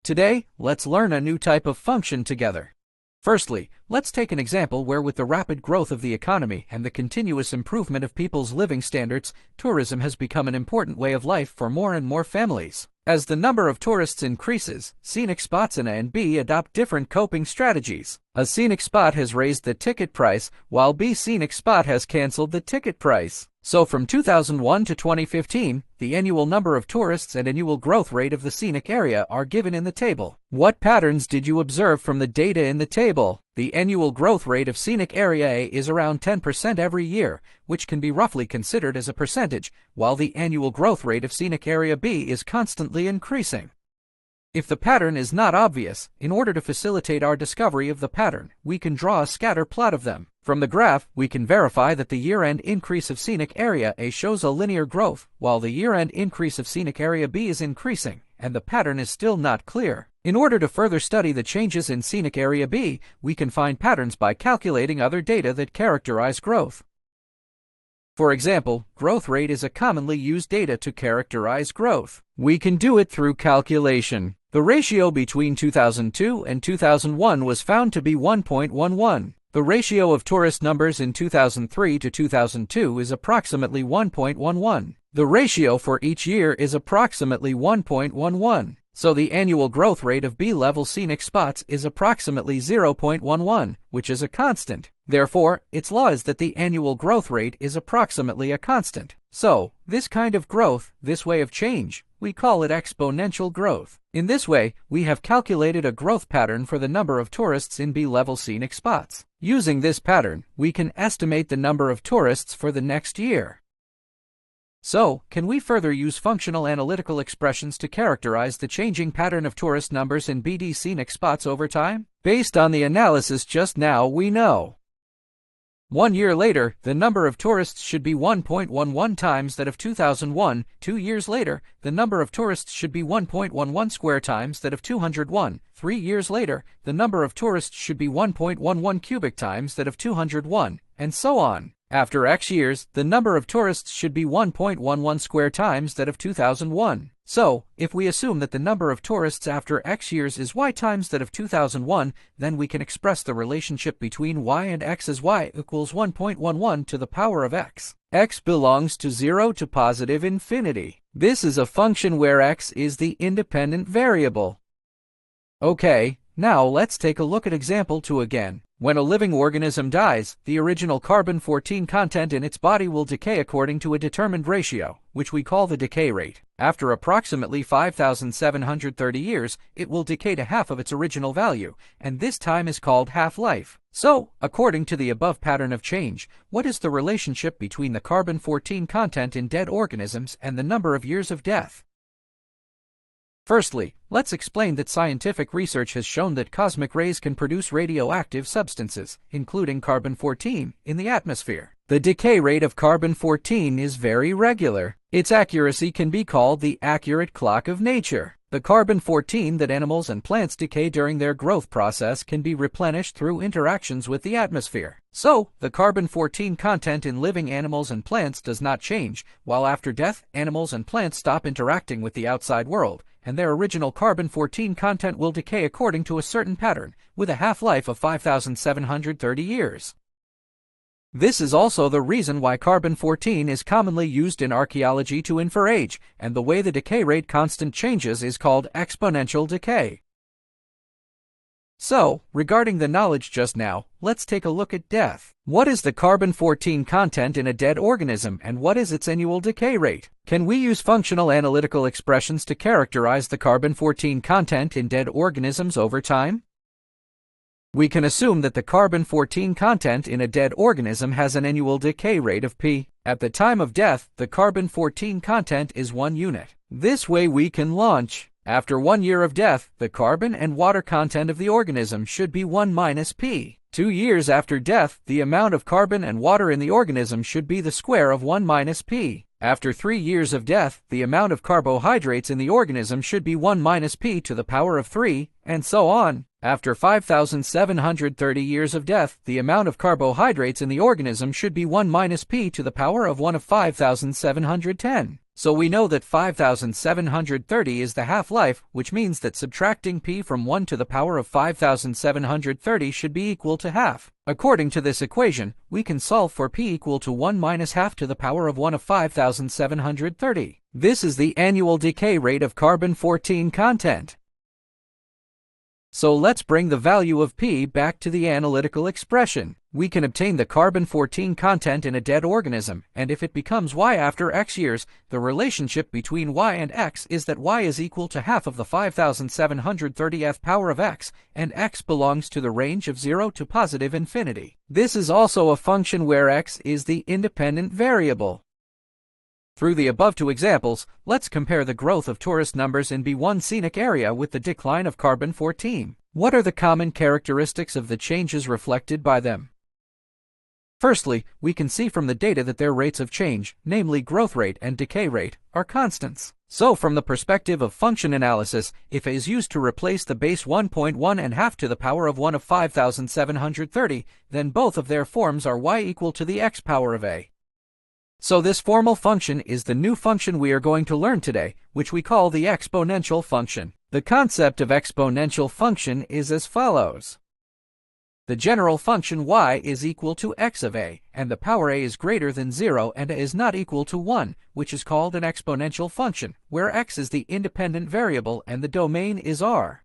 Today, let's learn a new type of function together. Firstly, let's take an example where with the rapid growth of the economy and the continuous improvement of people's living standards, tourism has become an important way of life for more and more families. As the number of tourists increases, scenic spots in A and B adopt different coping strategies. A scenic spot has raised the ticket price, while B scenic spot has canceled the ticket price. So from 2001 to 2015, the annual number of tourists and annual growth rate of the scenic area are given in the table. What patterns did you observe from the data in the table? The annual growth rate of scenic area A is around 10% every year, which can be roughly considered as a percentage, while the annual growth rate of scenic area B is constantly increasing. If the pattern is not obvious, in order to facilitate our discovery of the pattern, we can draw a scatter plot of them. From the graph, we can verify that the year-end increase of scenic area A shows a linear growth, while the year-end increase of scenic area B is increasing, and the pattern is still not clear. In order to further study the changes in scenic area B, we can find patterns by calculating other data that characterize growth. For example, growth rate is a commonly used data to characterize growth. We can do it through calculation. The ratio between 2002 and 2001 was found to be 1.11. The ratio of tourist numbers in 2003 to 2002 is approximately 1.11. The ratio for each year is approximately 1.11. So the annual growth rate of B-level scenic spots is approximately 0.11, which is a constant. Therefore, its law is that the annual growth rate is approximately a constant. So, this kind of growth, this way of change, we call it exponential growth. In this way, we have calculated a growth pattern for the number of tourists in B-level scenic spots. Using this pattern, we can estimate the number of tourists for the next year. So, can we further use functional analytical expressions to characterize the changing pattern of tourist numbers in BD scenic spots over time? Based on the analysis just now, we know 1 year later, the number of tourists should be 1.11 times that of 2001. 2 years later, the number of tourists should be 1.11 square times that of 201. 3 years later, the number of tourists should be 1.11 cubic times that of 201, and so on. After X years, the number of tourists should be 1.11 square times that of 2001. So, if we assume that the number of tourists after X years is Y times that of 2001, then we can express the relationship between Y and X as Y equals 1.11 to the power of X. X belongs to 0 to positive infinity. This is a function where X is the independent variable. Okay, now let's take a look at example 2 again. When a living organism dies, the original carbon-14 content in its body will decay according to a determined ratio, which we call the decay rate. After approximately 5,730 years, it will decay to half of its original value, and this time is called half-life. So, according to the above pattern of change, what is the relationship between the carbon-14 content in dead organisms and the number of years of death? Firstly, let's explain that scientific research has shown that cosmic rays can produce radioactive substances, including carbon-14, in the atmosphere. The decay rate of carbon-14 is very regular. Its accuracy can be called the accurate clock of nature. The carbon-14 that animals and plants decay during their growth process can be replenished through interactions with the atmosphere. So, the carbon-14 content in living animals and plants does not change, while after death, animals and plants stop interacting with the outside world, and their original carbon-14 content will decay according to a certain pattern, with a half-life of 5,730 years. This is also the reason why carbon-14 is commonly used in archaeology to infer age, and the way the decay rate constant changes is called exponential decay. So, regarding the knowledge just now, let's take a look at death. What is the carbon-14 content in a dead organism, and what is its annual decay rate? Can we use functional analytical expressions to characterize the carbon-14 content in dead organisms over time? We can assume that the carbon-14 content in a dead organism has an annual decay rate of P. At the time of death, the carbon-14 content is 1 unit. This way we can launch. After 1 year of death, the carbon and water content of the organism should be 1 minus P. 2 years after death, the amount of carbon and water in the organism should be the square of 1 minus P. After 3 years of death, the amount of carbohydrates in the organism should be 1 minus P to the power of 3, and so on. After 5,730 years of death, the amount of carbohydrates in the organism should be 1 minus P to the power of 1 of 5,710. So we know that 5730 is the half-life, which means that subtracting p from 1 to the power of 5730 should be equal to half. According to this equation, we can solve for p equal to 1 minus half to the power of 1 of 5730. This is the annual decay rate of carbon-14 content. So let's bring the value of p back to the analytical expression. We can obtain the carbon-14 content in a dead organism, and if it becomes y after x years, the relationship between y and x is that y is equal to half of the 5730 f power of x, and x belongs to the range of 0 to positive infinity. This is also a function where x is the independent variable. Through the above two examples, let's compare the growth of tourist numbers in B1 scenic area with the decline of carbon-14. What are the common characteristics of the changes reflected by them? Firstly, we can see from the data that their rates of change, namely growth rate and decay rate, are constants. So from the perspective of function analysis, if a is used to replace the base 1.1 and half to the power of 1 of 5730, then both of their forms are y equal to the x power of a. So this formal function is the new function we are going to learn today, which we call the exponential function. The concept of exponential function is as follows. The general function y is equal to x of a, and the power a is greater than 0 and a is not equal to 1, which is called an exponential function, where x is the independent variable and the domain is R.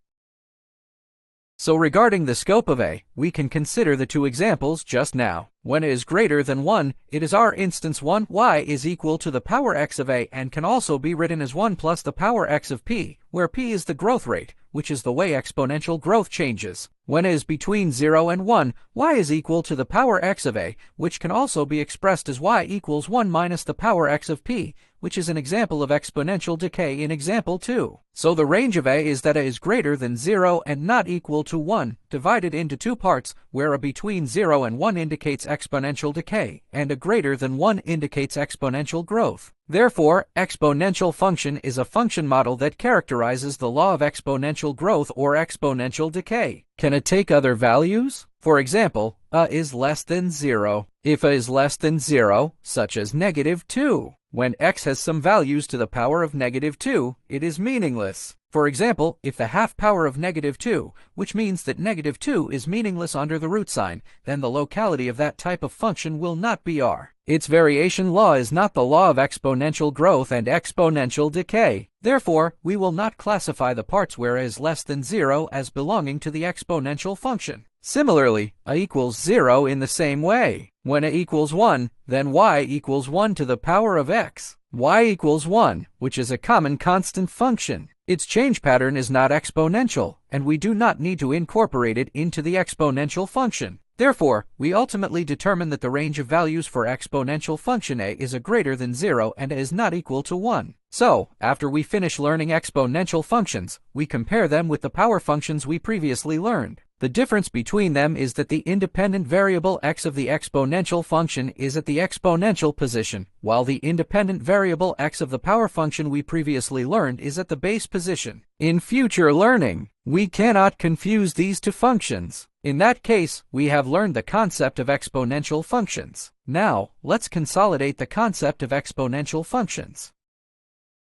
So regarding the scope of a, we can consider the two examples just now. When a is greater than 1, it is our instance 1, y is equal to the power x of a and can also be written as 1 plus the power x of p, where p is the growth rate, which is the way exponential growth changes. When a is between 0 and 1, y is equal to the power x of a, which can also be expressed as y equals 1 minus the power x of p, which is an example of exponential decay in example 2. So the range of a is that a is greater than 0 and not equal to 1, divided into two parts, where a between 0 and 1 indicates exponential decay, and a greater than 1 indicates exponential growth. Therefore, exponential function is a function model that characterizes the law of exponential growth or exponential decay. Can it take other values? For example, a is less than 0. If a is less than 0, such as -2, when x has some values to the power of -2, it is meaningless. For example, if the half power of -2, which means that -2 is meaningless under the root sign, then the locality of that type of function will not be R. Its variation law is not the law of exponential growth and exponential decay. Therefore, we will not classify the parts where a is less than 0 as belonging to the exponential function. Similarly, a equals 0 in the same way. When a equals 1, then y equals 1 to the power of x. Y equals 1, which is a common constant function. Its change pattern is not exponential, and we do not need to incorporate it into the exponential function. Therefore, we ultimately determine that the range of values for exponential function a is a greater than 0 and a is not equal to 1. So, after we finish learning exponential functions, we compare them with the power functions we previously learned. The difference between them is that the independent variable x of the exponential function is at the exponential position, while the independent variable x of the power function we previously learned is at the base position. In future learning, we cannot confuse these two functions. In that case, we have learned the concept of exponential functions. Now, let's consolidate the concept of exponential functions.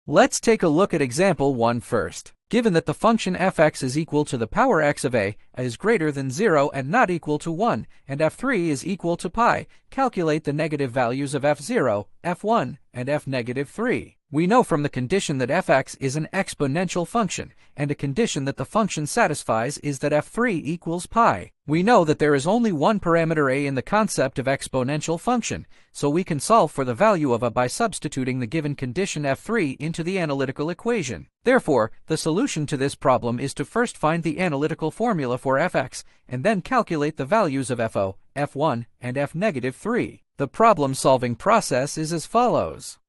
Let's take a look at example 1 first. Given that the function fx is equal to the power x of a is greater than 0 and not equal to 1, and f3 is equal to pi, calculate the negative values of f0, f1, and f-3. We know from the condition that fx is an exponential function, and a condition that the function satisfies is that f3 equals pi. We know that there is only one parameter a in the concept of exponential function, so we can solve for the value of a by substituting the given condition f3 into the analytical equation. Therefore, the solution to this problem is to first find the analytical formula for fx, and then calculate the values of fo, f1, and f-3. The problem-solving process is as follows.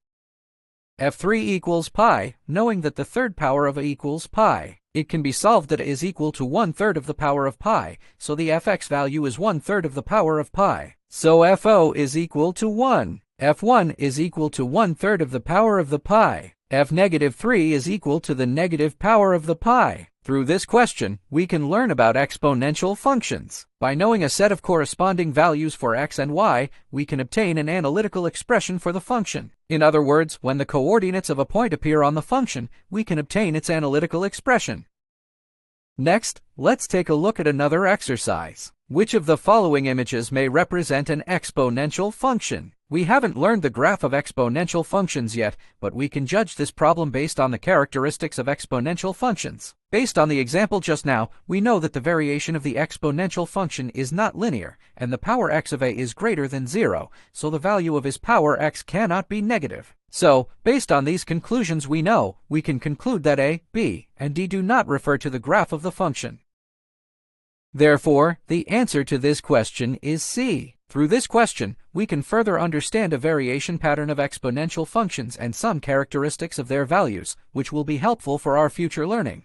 f3 equals pi, knowing that the third power of a equals pi. It can be solved that a is equal to 1/3 of the power of pi, so the fx value is 1/3 of the power of pi. So fo is equal to 1. f1 is equal to 1/3 of the power of the pi. f-3 is equal to the negative power of the pi. Through this question, we can learn about exponential functions. By knowing a set of corresponding values for x and y, we can obtain an analytical expression for the function. In other words, when the coordinates of a point appear on the function, we can obtain its analytical expression. Next, let's take a look at another exercise. Which of the following images may represent an exponential function? We haven't learned the graph of exponential functions yet, but we can judge this problem based on the characteristics of exponential functions. Based on the example just now, we know that the variation of the exponential function is not linear, and the power x of a is greater than 0, so the value of his power x cannot be negative. So, based on these conclusions we can conclude that a, b, and d do not refer to the graph of the function. Therefore, the answer to this question is C. Through this question, we can further understand a variation pattern of exponential functions and some characteristics of their values, which will be helpful for our future learning.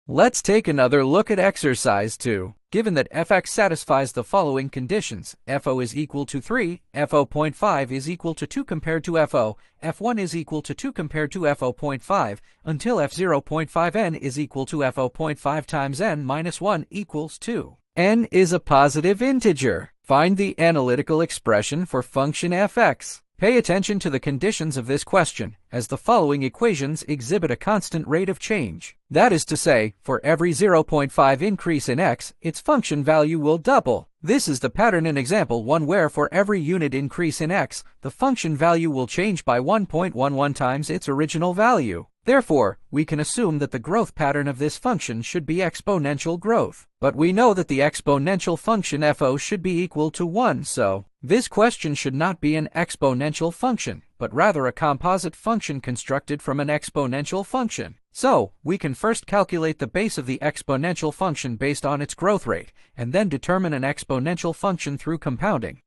Let's take another look at exercise 2. Given that fx satisfies the following conditions, fo is equal to 3, fo.5 is equal to 2 compared to fo, f1 is equal to 2 compared to fo.5, until f0.5n is equal to fo.5 times n minus 1 equals 2. N is a positive integer. Find the analytical expression for function fx. Pay attention to the conditions of this question, as the following equations exhibit a constant rate of change. That is to say, for every 0.5 increase in x, its function value will double. This is the pattern in example 1 where for every unit increase in x, the function value will change by 1.11 times its original value. Therefore, we can assume that the growth pattern of this function should be exponential growth. But we know that the exponential function fo should be equal to 1, so this question should not be an exponential function, but rather a composite function constructed from an exponential function. So, we can first calculate the base of the exponential function based on its growth rate, and then determine an exponential function through compounding.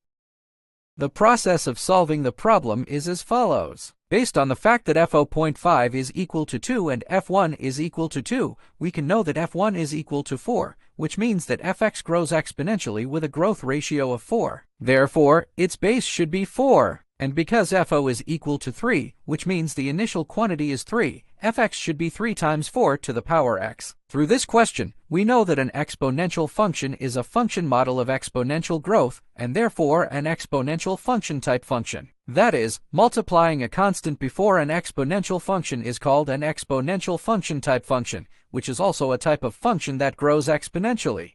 The process of solving the problem is as follows. Based on the fact that fo.5 is equal to 2 and f1 is equal to 2, we can know that f1 is equal to 4, which means that fx grows exponentially with a growth ratio of 4. Therefore, its base should be 4. And because fo is equal to 3, which means the initial quantity is 3, fx should be 3 times 4 to the power x. Through this question, we know that an exponential function is a function model of exponential growth, and therefore an exponential function type function. That is, multiplying a constant before an exponential function is called an exponential function type function, which is also a type of function that grows exponentially.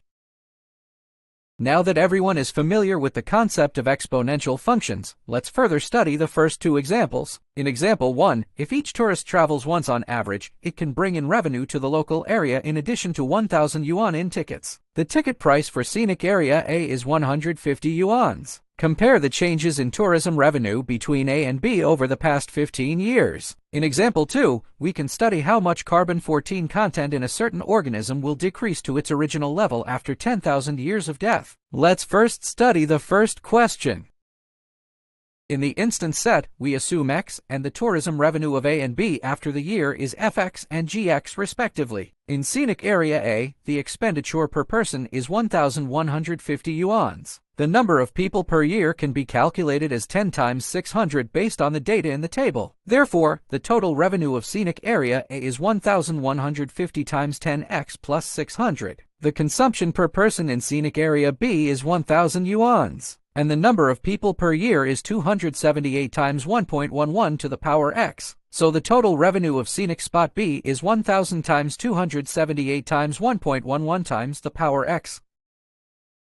Now that everyone is familiar with the concept of exponential functions, let's further study the first two examples. In example 1, if each tourist travels once on average, it can bring in revenue to the local area in addition to 1,000 yuan in tickets. The ticket price for scenic area A is 150 yuans. Compare the changes in tourism revenue between A and B over the past 15 years. In example 2, we can study how much carbon-14 content in a certain organism will decrease to its original level after 10,000 years of death. Let's first study the first question. In the instance set, we assume x and the tourism revenue of A and B after the year is fx and gx respectively. In scenic area A, the expenditure per person is 1,150 yuans. The number of people per year can be calculated as 10 times 600 based on the data in the table. Therefore, the total revenue of scenic area A is 1,150 times 10x plus 600. The consumption per person in scenic area B is 1,000 yuans. And the number of people per year is 278 times 1.11 to the power x. So the total revenue of scenic spot B is 1,000 times 278 times 1.11 times the power x.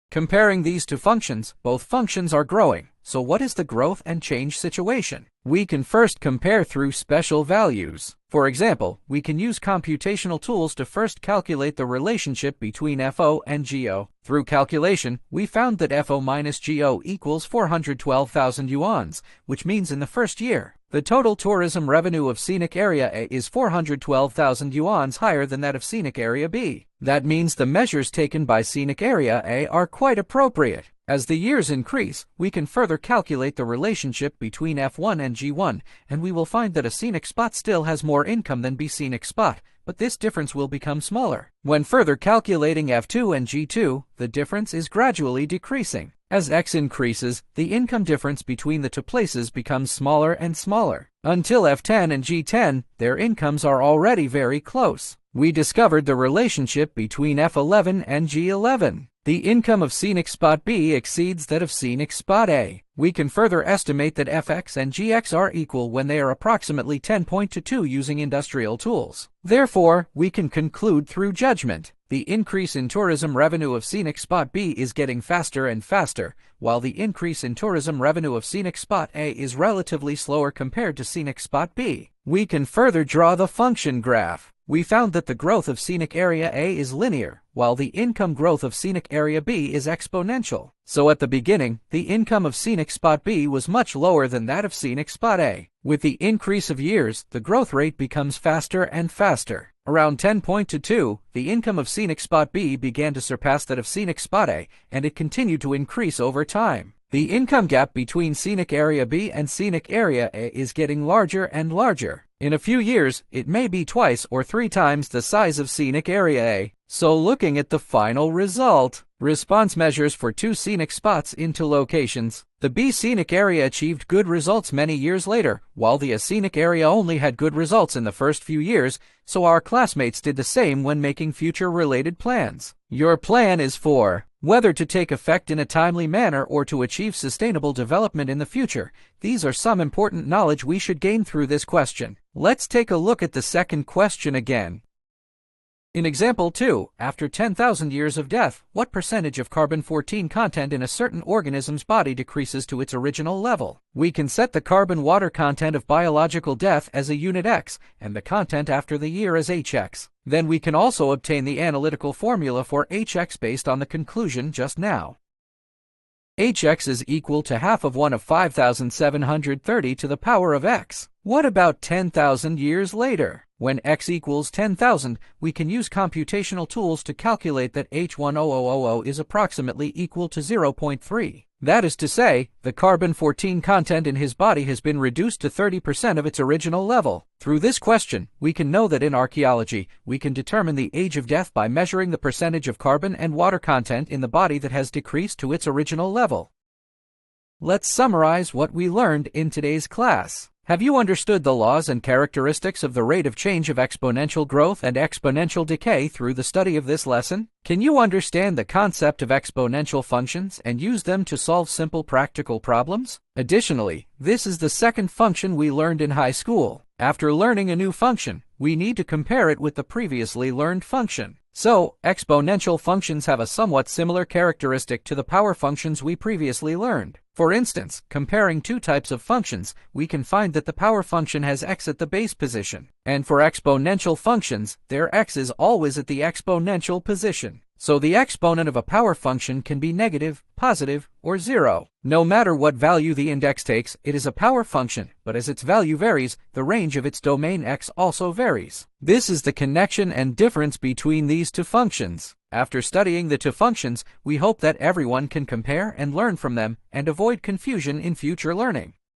Comparing these two functions, both functions are growing. So what is the growth and change situation? We can first compare through special values. For example, we can use computational tools to first calculate the relationship between FO and GO. Through calculation, we found that FO minus GO equals 412,000 yuans, which means in the first year, the total tourism revenue of scenic area A is 412,000 yuans higher than that of scenic area B. That means the measures taken by scenic area A are quite appropriate. As the years increase, we can further calculate the relationship between F1 and G1, and we will find that a scenic spot still has more income than B scenic spot, but this difference will become smaller. When further calculating F2 and G2, the difference is gradually decreasing. As x increases, the income difference between the two places becomes smaller and smaller. Until F10 and G10, their incomes are already very close. We discovered the relationship between F11 and G11. The income of scenic spot B exceeds that of scenic spot A. We can further estimate that Fx and Gx are equal when they are approximately 10.22 using industrial tools. Therefore, we can conclude through judgment. The increase in tourism revenue of scenic spot B is getting faster and faster, while the increase in tourism revenue of scenic spot A is relatively slower compared to scenic spot B. We can further draw the function graph. We found that the growth of scenic area A is linear, while the income growth of scenic area B is exponential. So at the beginning, the income of scenic spot B was much lower than that of scenic spot A. With the increase of years, the growth rate becomes faster and faster. Around 10.22, the income of scenic spot B began to surpass that of scenic spot A, and it continued to increase over time. The income gap between scenic area B and scenic area A is getting larger and larger. In a few years, it may be twice or 3 times the size of scenic area A. So looking at the final result, response measures for 2 scenic spots into locations. The B scenic area achieved good results many years later, while the A scenic area only had good results in the first few years, so our classmates did the same when making future related plans. Your plan is for whether to take effect in a timely manner or to achieve sustainable development in the future. These are some important knowledge we should gain through this question. Let's take a look at the second question again. In example 2, after 10,000 years of death, what percentage of carbon-14 content in a certain organism's body decreases to its original level? We can set the carbon-water content of biological death as a unit x, and the content after the year as hx. Then we can also obtain the analytical formula for hx based on the conclusion just now. Hx is equal to half of 1 of 5,730 to the power of x. What about 10,000 years later? When x equals 10,000, we can use computational tools to calculate that H10000 is approximately equal to 0.3. That is to say, the carbon-14 content in his body has been reduced to 30% of its original level. Through this question, we can know that in archaeology, we can determine the age of death by measuring the percentage of carbon and water content in the body that has decreased to its original level. Let's summarize what we learned in today's class. Have you understood the laws and characteristics of the rate of change of exponential growth and exponential decay through the study of this lesson? Can you understand the concept of exponential functions and use them to solve simple practical problems? Additionally, this is the second function we learned in high school. After learning a new function, we need to compare it with the previously learned function. So, exponential functions have a somewhat similar characteristic to the power functions we previously learned. For instance, comparing 2 types of functions, we can find that the power function has x at the base position. And for exponential functions, their x is always at the exponential position. So the exponent of a power function can be negative, positive, or 0. No matter what value the index takes, it is a power function, but as its value varies, the range of its domain x also varies. This is the connection and difference between these 2 functions. After studying the 2 functions, we hope that everyone can compare and learn from them and avoid confusion in future learning.